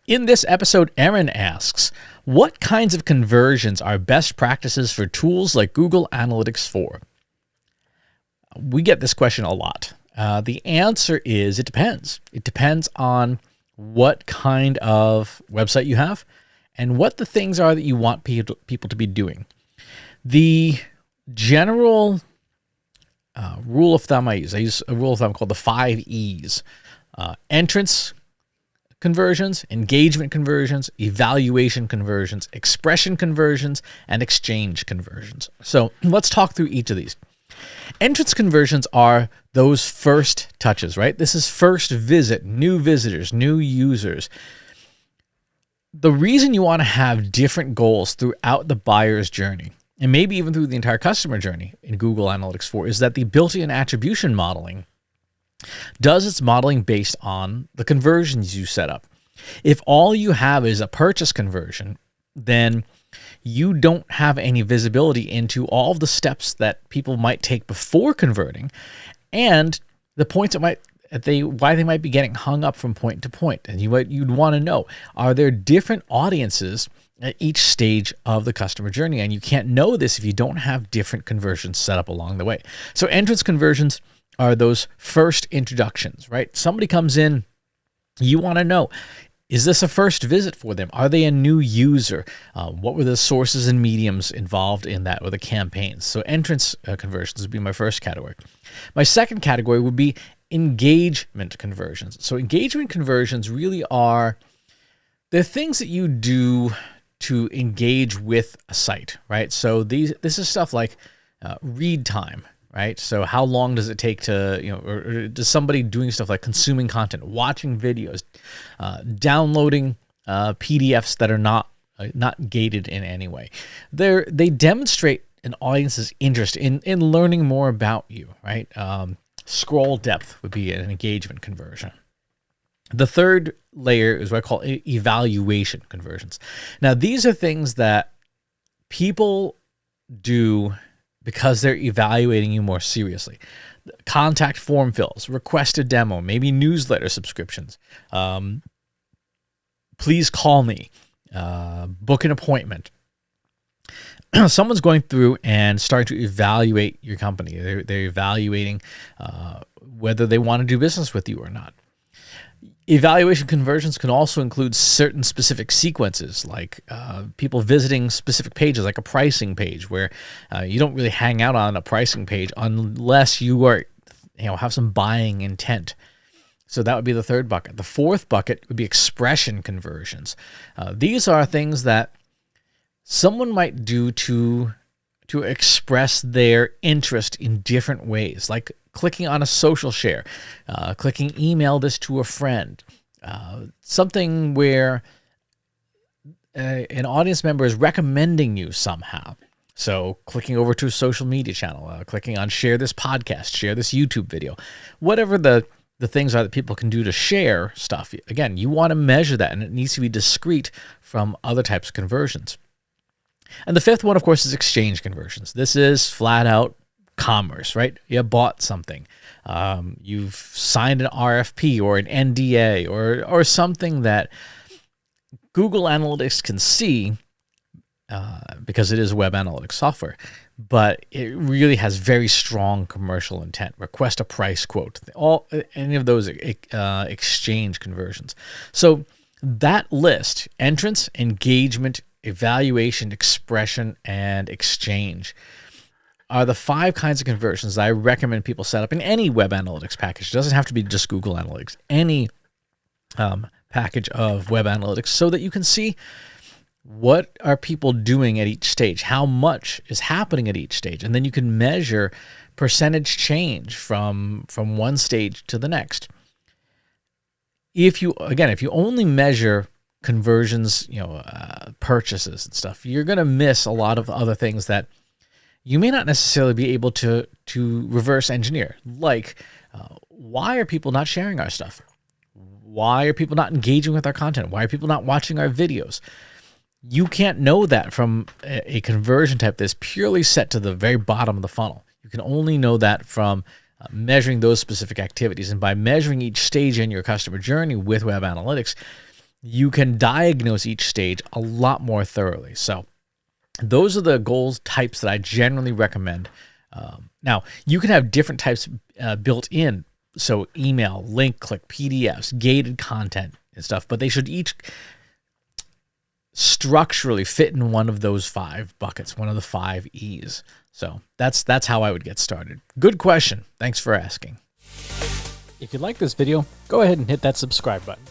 In this episode, Erin asks, what kinds of conversions are best practices for tools like Google Analytics 4? We get this question a lot. The answer is it depends. It depends on what kind of website you have and what the things are that you want people to be doing. The general rule of thumb I use a rule of thumb called the 5 E's. Entrance conversions, engagement conversions, evaluation conversions, expression conversions, and exchange conversions. So let's talk through each of these. Entrance conversions are those first touches, right? This is first visit, new visitors, new users. The reason you want to have different goals throughout the buyer's journey, and maybe even through the entire customer journey in Google Analytics 4, is that the built-in attribution modeling does its modeling based on the conversions you set up. If all you have is a purchase conversion, then you don't have any visibility into all of the steps that people might take before converting and the points why they might be getting hung up from point to point. And you'd want to know, are there different audiences at each stage of the customer journey? And you can't know this if you don't have different conversions set up along the way. So entrance conversions are those first introductions, right? Somebody comes in, you want to know, is this a first visit for them? Are they a new user? What were the sources and mediums involved in that or the campaigns? So entrance conversions would be my first category. My second category would be engagement conversions. So engagement conversions really are the things that you do to engage with a site, right? So this is stuff like read time, right? So how long does it take to, or does somebody doing stuff like consuming content, watching videos, downloading PDFs that are not gated in any way? They demonstrate an audience's interest in learning more about you, right? Scroll depth would be an engagement conversion. The third layer is what I call evaluation conversions. Now, these are things that people do because they're evaluating you more seriously. Contact form fills, request a demo, maybe newsletter subscriptions. Please call me, book an appointment. Someone's going through and starting to evaluate your company. They're evaluating whether they want to do business with you or not. Evaluation conversions can also include certain specific sequences, like people visiting specific pages, like a pricing page, where you don't really hang out on a pricing page unless you are, have some buying intent. So that would be the third bucket. The fourth bucket would be expression conversions. These are things that someone might do to express their interest in different ways, like clicking on a social share, clicking email this to a friend, something where an audience member is recommending you somehow. So clicking over to a social media channel, clicking on share this podcast, share this YouTube video, whatever the things are that people can do to share stuff. Again, you want to measure that, and it needs to be discrete from other types of conversions. And the fifth one, of course, is exchange conversions. This is flat out commerce, right? You bought something. You've signed an RFP or an NDA or something that Google Analytics can see because it is web analytics software, but it really has very strong commercial intent. Request a price quote. Any of those exchange conversions. So that list: entrance, engagement, evaluation, expression, and exchange are the 5 kinds of conversions that I recommend people set up in any web analytics package. It doesn't have to be just Google Analytics, any package of web analytics, so that you can see what are people doing at each stage, how much is happening at each stage, and then you can measure percentage change from one stage to the next. If you only measure conversions, purchases and stuff, you're going to miss a lot of other things that you may not necessarily be able to reverse engineer. Like, why are people not sharing our stuff? Why are people not engaging with our content? Why are people not watching our videos? You can't know that from a conversion type that's purely set to the very bottom of the funnel. You can only know that from measuring those specific activities. And by measuring each stage in your customer journey with web analytics, you can diagnose each stage a lot more thoroughly. So those are the goals types that I generally recommend. Now, you can have different types built in. So email, link click, PDFs, gated content and stuff, but they should each structurally fit in one of those 5 buckets, one of the 5 E's. So that's how I would get started. Good question. Thanks for asking. If you like this video, go ahead and hit that subscribe button.